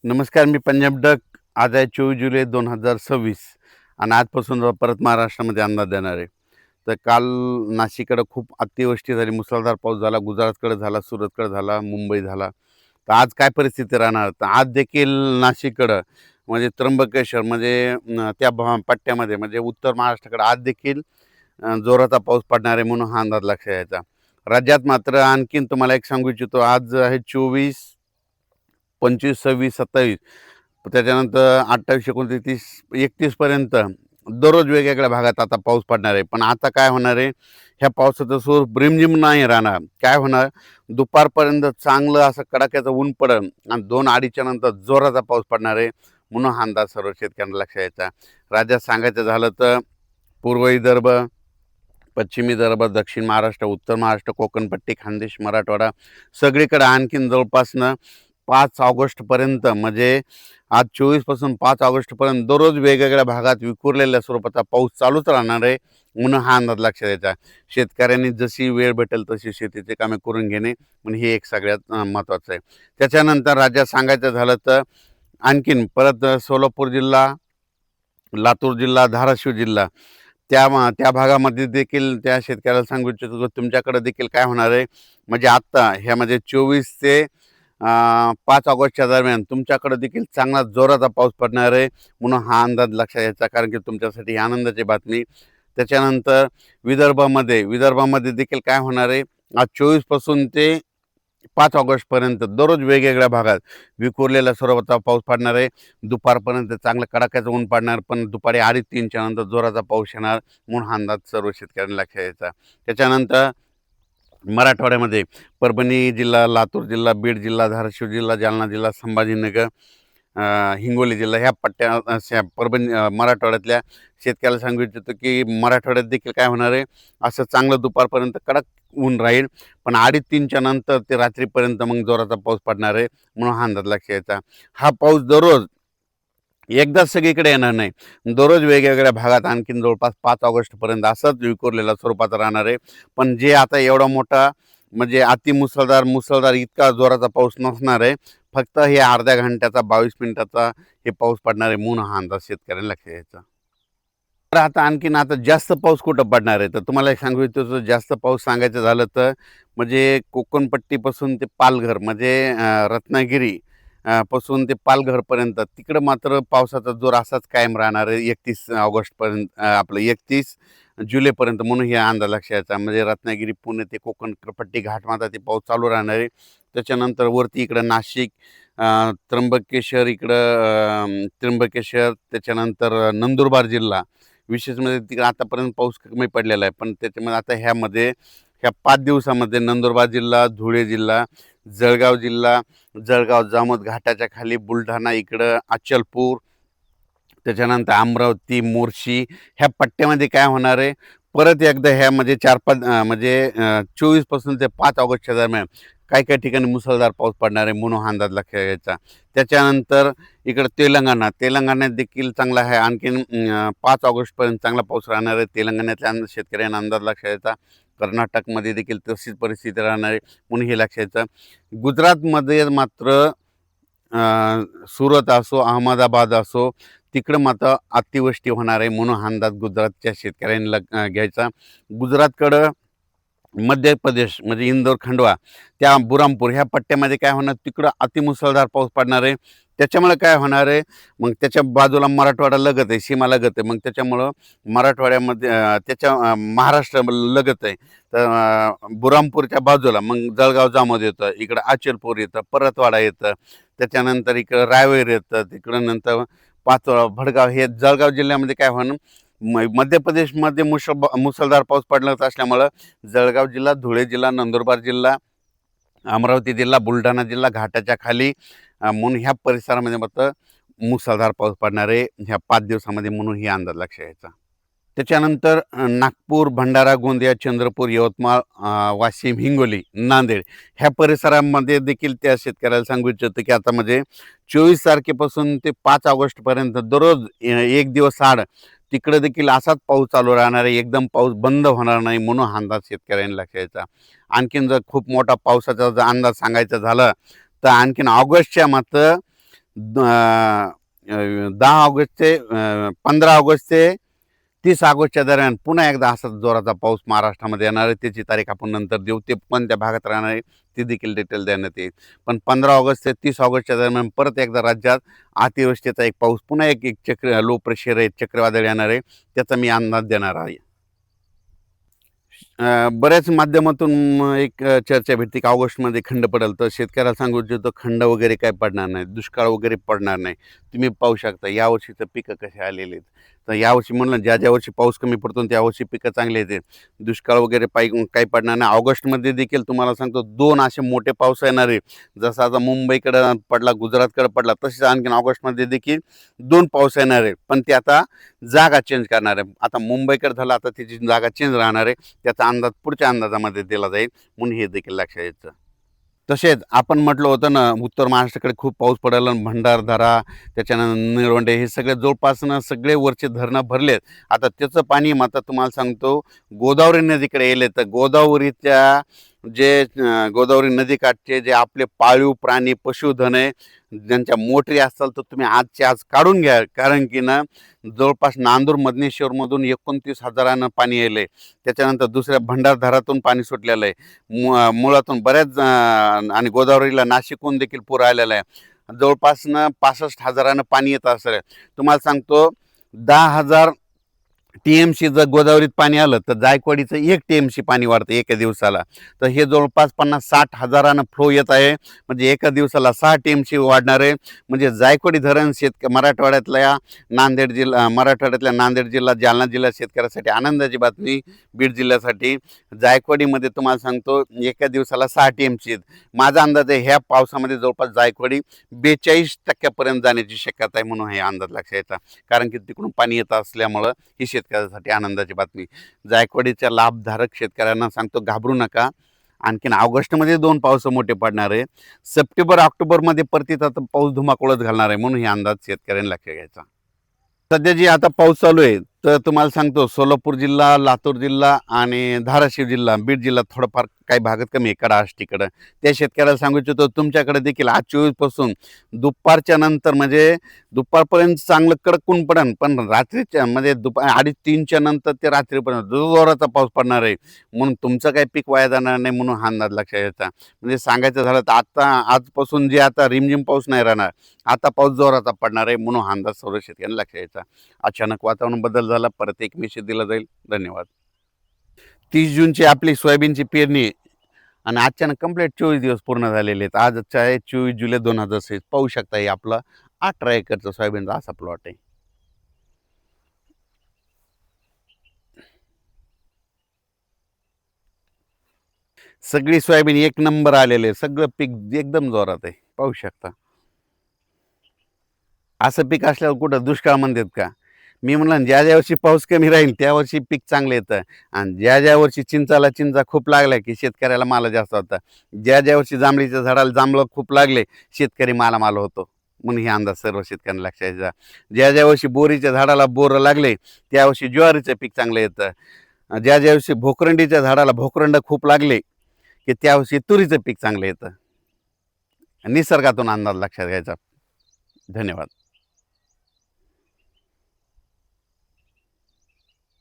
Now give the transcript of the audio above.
नमस्कार, मी पंजाब डक. आज आहे 24 जुलै 2026 आणि आजपासून परत महाराष्ट्रामध्ये अंदाज देणार आहे. तर काल नाशिककडे खूप अतिवृष्टी झाली, मुसळधार पाऊस झाला, गुजरातकडे झाला, सुरतकडे झाला, मुंबई झाला. तर आज काय परिस्थिती राहणार? तर आज देखील नाशिककडं म्हणजे त्र्यंबकेश्वर म्हणजे त्या पट्ट्यामध्ये म्हणजे उत्तर महाराष्ट्राकडे आज देखील जोराचा पाऊस पडणार आहे म्हणून हा अंदाज लक्षात यायचा. राज्यात मात्र आणखीन तुम्हाला एक सांगू इच्छितो, आज आहे 24, 25, 26, 27, त्याच्यानंतर 28, 29, 30, 31पर्यंत दररोज वेगवेगळ्या भागात आता पाऊस पडणार आहे. पण आता काय होणार आहे, ह्या पावसाचं स्वरूप रिमझिम नाही राहणार. काय होणार, दुपारपर्यंत चांगलं असं कडाक्याचं ऊन पडेल आणि 2-2:30च्या नंतर जोराचा पाऊस पडणार आहे म्हणून हा अंदाज सर्व शेतकऱ्यांना लक्षात यायचा. राज्यात सांगायचं झालं तर पूर्व विदर्भ, पश्चिम विदर्भ, दक्षिण महाराष्ट्र, उत्तर महाराष्ट्र, कोकणपट्टी, खानदेश, मराठवाडा सगळीकडे आणखीन जवळपासनं 5 ऑगस्टपर्यंत म्हणजे आज 24 पासून 5 ऑगस्टपर्यंत दररोज वेगवेगळ्या भागात विखुरलेल्या स्वरूपाचा पाऊस चालूच राहणार आहे म्हणून हा अंदाज लक्षात द्यायचा. शेतकऱ्यांनी जशी वेळ भेटेल तशी शेतीची कामे करून घेणे म्हणजे हे एक सगळ्यात महत्त्वाचं आहे. त्याच्यानंतर राज्यात सांगायचं झालं तर आणखीन परत सोलापूर जिल्हा, लातूर जिल्हा, धाराशिव जिल्हा त्या भागामध्ये देखील त्या शेतकऱ्याला सांगू इच्छितो तुमच्याकडे देखील काय होणार आहे, म्हणजे आत्ता ह्यामध्ये 24 ते 5 ऑगस्टच्या दरम्यान तुमच्याकडे देखील चांगला जोराचा पाऊस पडणार आहे म्हणून हा अंदाज लक्षात घ्यायचा, कारण की तुमच्यासाठी ही आनंदाची बातमी. त्याच्यानंतर विदर्भामध्ये देखील काय होणार आहे, आज 24 पासून ते 5 ऑगस्टपर्यंत दररोज वेगवेगळ्या भागात विखुरलेल्या स्वरूपाचा पाऊस पडणार आहे. दुपारपर्यंत चांगलं कडाक्याचं ऊन पडणार, पण दुपारी 2:30-3च्या नंतर जोराचा पाऊस येणार म्हणून हा अंदाज सर्व शेतकऱ्यांना लक्षात घ्यायचा. त्याच्यानंतर मराठवाड्यामध्ये परभणी जिल्हा, लातूर जिल्हा, बीड जिल्हा, धाराशिव जिल्हा, जालना जिल्हा, संभाजीनगर, हिंगोली जिल्हा ह्या पट्ट्या मराठवाड्यातल्या शेतकऱ्याला सांगू इच्छितो की मराठवाड्यात देखील काय होणार आहे, असं चांगलं दुपारपर्यंत कडक ऊन राहील, पण 2:30-3च्या नंतर ते रात्रीपर्यंत मग जोराचा पाऊस पडणार आहे म्हणून हा अंदाज लक्षात घ्यायचा. हा पाऊस दररोज एकदाच सगळीकडे येणार नाही, दररोज वेगवेगळ्या भागात आणखीन जवळपास 5 ऑगस्टपर्यंत असंच विखुरलेला स्वरूपात राहणार आहे. पण जे आता एवढा मोठा म्हणजे मुसळधार इतका जोराचा पाऊस नसणार आहे. फक्त हे अर्ध्या घंट्याचा 22 मिनिटाचा हे पाऊस पडणार आहे म्हणून हा अंदाज शेतकऱ्यांना लक्षात घ्यायचा. तर आता जास्त पाऊस कुठं पडणार आहे, तर तुम्हाला एक सांगू इच्छितो, जास्त पाऊस सांगायचं झालं तर म्हणजे कोकणपट्टीपासून ते पालघर म्हणजे रत्नागिरी पासून ते पालघरपर्यंत तिकडं मात्र पावसाचा जोर असाच कायम राहणार आहे 31 ऑगस्टपर्यंत, आपलं 31 जुलैपर्यंत म्हणून हे अंदाज लक्षात यायचा. म्हणजे रत्नागिरी, पुणे ते कोकणपट्टी घाटमाता ते पाऊस चालू राहणार आहे. त्याच्यानंतर वरती इकडं नाशिक, त्र्यंबकेश्वर, त्याच्यानंतर नंदुरबार जिल्हा विशेष म्हणजे तिकडे आतापर्यंत पाऊस कमी पडलेला आहे, पण त्याच्यामध्ये आता ह्या 5 दिवसामध्ये नंदुरबार जिल्हा, धुळे जिल्हा, जळगाव जिल्हा, जामोद घाटाच्या खाली बुलढाणा इकडं अचलपूर, त्याच्यानंतर अमरावती, मोर्शी ह्या पट्ट्यामध्ये काय होणार आहे, परत एकदा ह्या म्हणजे 4-5 म्हणजे 24 पासून ते 5 ऑगस्टच्या दरम्यान काही ठिकाणी मुसळधार पाऊस पडणार आहे म्हणून हा अंदाज लक्षात घ्यायचा. त्याच्यानंतर इकडं तेलंगणात देखील चांगला आहे, आणखीन 5 ऑगस्टपर्यंत चांगला पाऊस राहणार आहे. तेलंगणातल्या शेतकऱ्यांना अंदाज लक्षात घ्यायचा. कर्नाटकमध्ये देखील तशीच परिस्थिती राहणार आहे म्हणून हे लक्षात घ्यायचं. गुजरातमध्ये मात्र सुरत असो, अहमदाबाद असो, तिकडं मात्र अतिवृष्टी होणार आहे म्हणून हा अंदाज गुजरातच्या शेतकऱ्यांनी घ्यायचा. गुजरातकडं मध्य प्रदेश म्हणजे इंदोर, खंडवा, त्या बुरामपूर ह्या पट्ट्यामध्ये काय होणार, तिकडं अतिमुसळधार पाऊस पडणार आहे. त्याच्यामुळे काय होणार आहे, मग त्याच्या बाजूला मराठवाडा लगत आहे, सीमा लगत आहे. मग त्याच्यामुळं मराठवाड्यामध्ये महाराष्ट्र लगत आहे. तर बुरामपूरच्या बाजूला मग जळगाव जामोद येतं, इकडं अचलपूर येतं, परतवाडा येतं, त्याच्यानंतर इकडं रायवेर येतं, तिकडं नंतर पाचोळा, भडगाव हे जळगाव जिल्ह्यामध्ये काय होणं, मध्य प्रदेशमध्ये मुसळधार पाऊस पडणार असल्यामुळं जळगाव जिल्हा, धुळे जिल्हा, नंदुरबार जिल्हा, अमरावती जिल्हा, बुलढाणा जिल्हा घाटाच्या खाली म्हणून ह्या परिसरामध्ये मात्र मुसळधार पाऊस पडणार आहे ह्या 5 दिवसामध्ये म्हणून ही अंदाज लक्षात घ्यायचा. त्याच्यानंतर नागपूर, भंडारा, गोंदिया, चंद्रपूर, यवतमाळ, वाशिम, हिंगोली, नांदेड ह्या परिसरामध्ये देखील त्या शेतकऱ्याला सांगू इच्छितो की आता म्हणजे 24 तारखेपासून ते 5 ऑगस्टपर्यंत दररोज 1 दिवस आड तिकडे देखील असाच पाऊस चालू राहणार आहे. एकदम पाऊस बंद होणार नाही म्हणून हा अंदाज शेतकऱ्यांनी लक्षात घ्यायचा. आणखीन जर खूप मोठा पावसाचा जर अंदाज सांगायचा झाला तर आणखीन ऑगस्टच्या मात्र 10 ऑगस्ट ते 15 ऑगस्ट ते 30 ऑगस्टच्या दरम्यान पुन्हा एकदा असा जोराचा पाऊस महाराष्ट्रामध्ये येणार आहे. त्याची तारीख आपण नंतर देऊ. ते पण त्या भागात राहणार आहे ती देखील डिटेल देण्यात येईल. पण 15 ऑगस्ट ते 30 ऑगस्टच्या दरम्यान परत एकदा राज्यात अतिवृष्टीचा एक पाऊस पुन्हा एक एक लो प्रेशर आहे, चक्रवादळ येणार आहे. त्याचा मी अंदाज देणार आहे. बऱ्याच माध्यमातून एक चर्चा भेटते की ऑगस्टमध्ये खंड पडेल. तर शेतकऱ्याला सांगू इच्छितो खंड वगैरे काही पडणार नाही, दुष्काळ वगैरे पडणार नाही. तुम्ही पाहू शकता यावर्षी तर पिकं कसे आलेले आहेत. तर यावर्षी म्हणलं ज्या वर्षी पाऊस कमी पडतो त्यावर्षी पिकं चांगली येते. दुष्काळ वगैरे काही पडणार नाही. ऑगस्टमध्ये देखील तुम्हाला सांगतो 2 असे मोठे पाऊस येणार आहे. जसा आता मुंबईकडं पडला, गुजरातकडे पडला, तसेच आणखीन ऑगस्टमध्ये देखील 2 पाऊस येणार आहे. पण ते आता जागा चेंज करणार आहे. आता मुंबईकडे झालं, आता त्याची जागा चेंज राहणार आहे. त्याचा अंदाज पुढच्या अंदाजामध्ये दिला जाईल, म्हणून हे देखील लक्षात यायचं. तसेच आपण म्हटलं होतं ना, उत्तर महाराष्ट्राकडे खूप पाऊस पडायला, भंडारदरा, त्याच्यानंतर निळवंडे हे सगळे जवळपासनं सगळे वरचे धरणं भरलेत. आता त्याचं पाणी आता तुम्हाला सांगतो गोदावरी नदीकडे येईल. तर गोदावरीच्या जे गोदावरी नदीकाठचे जे आपले पाळीव प्राणी पशुधन आहे, ज्यांच्या मोटरी असतात, तर तुम्ही आजच्या आज काढून घ्या. कारण की ना जवळपास नांदूर मधनेश्वरमधून 29,000 पाणी येईल आहे. त्याच्यानंतर दुसऱ्या भंडारदरातून पाणी सुटलेलं आहे, मुळातून बऱ्याच आणि गोदावरीला नाशिकहून देखील पूर आलेला आहे. जवळपासनं 65,000 पाणी येत असेल. तुम्हाला सांगतो 10,000 TMC जर गोदावरीत पाणी आलं तर जायकवाडीचं 1 TMC पाणी वाढतं एका दिवसाला. तर हे जवळपास 50-60 फ्लो येत आहे. म्हणजे एका दिवसाला 6 TMC वाढणार आहे. म्हणजे जायकवाडी धरण मराठवाड्यातल्या नांदेड जिल्हा, जालना जिल्हा शेतकऱ्यासाठी आनंदाची बातमी. बीड जिल्ह्यासाठी जायकवाडीमध्ये तुम्हाला सांगतो एका दिवसाला 6 TMC आहेत. माझा अंदाज आहे ह्या पावसामध्ये जवळपास जायकवाडी 42% जाण्याची शक्यता आहे, म्हणून हे अंदाज लक्षात येतात. कारण की तिकडून पाणी येत असल्यामुळं ही शेतकऱ्यासाठी आनंदाची बातमी. जायकवाडीच्या लाभधारक शेतकऱ्यांना सांगतो घाबरू नका. आणखीन ऑगस्टमध्ये 2 पाऊस मोठे पडणार आहे. सप्टेंबर ऑक्टोबरमध्ये परतीत आता पाऊस धुमाकूळच घालणार आहे, म्हणून हे अंदाज शेतकऱ्यांनी लक्षात घ्यायचा. सध्या जी आता पाऊस चालू आहे तर तुम्हाला सांगतो सोलापूर जिल्हा, लातूर जिल्हा आणि धाराशिव जिल्हा, बीड जिल्हा थोडंफार काही भागात कमी आहे कडाष्टीकडं. त्या शेतकऱ्याला सांगू इच्छितो तुमच्याकडे देखील आज 24 पासून दुपारच्या नंतर म्हणजे दुपारपर्यंत चांगलं कडक ऊन पडेल, पण रात्रीच्या म्हणजे दुपार 2:30-3च्या नंतर ते रात्रीपर्यंत जोराचा पाऊस पडणार आहे. म्हणून तुमचं काही पीक वाया जाणार नाही, म्हणून हा अंदाज लक्षात घ्यायचा. म्हणजे सांगायचं झालं तर आता आजपासून जे आता रिमझिम पाऊस नाही राहणार, आता पाऊस जोराचा पडणार आहे, म्हणून हा अंदाज सर्व शेतकऱ्यांना लक्षात घ्यायचा. अचानक वातावरण बदल झाला, परत एक मेसेज दिला जाईल. धन्यवाद. 30 जूनची आपली सोयाबीनची पेरणी आणि अचानक कंप्लीट 24 दिवस पूर्ण झालेले आहेत. आजचा आहे 24 जुलै 2026. पाहू शकता हे आपला 18 एकरचा सोयाबीनचा असा प्लॉट आहे. सगळी सोयाबीन एक नंबर आलेले आहे. सगळं पीक एकदम जोरात आहे, पाहू शकता. असं पीक असल्यावर कुठं दुष्काळ म्हणतात का? मी म्हणलं ज्या वर्षी पाऊस कमी राहील त्या वर्षी पीक चांगलं येतं, आणि ज्या वर्षी चिंचा खूप लागल्या की शेतकऱ्याला माल जास्त होता. ज्या वर्षी जांभळीच्या झाडाला जांभळं खूप लागले शेतकरी मालामाल होतो. म्हणून हे अंदाज सर्व शेतकऱ्यांना लक्षात द्यायचा. ज्या वर्षी बोरीच्या झाडाला बोर लागले त्या वर्षी ज्वारीचं पीक चांगलं येतं. ज्या वर्षी भोकरंडीच्या झाडाला भोकरंड खूप लागले की त्या वर्षी तुरीचं पीक चांगलं येतं. निसर्गातून अंदाज लक्षात घ्यायचा. धन्यवाद.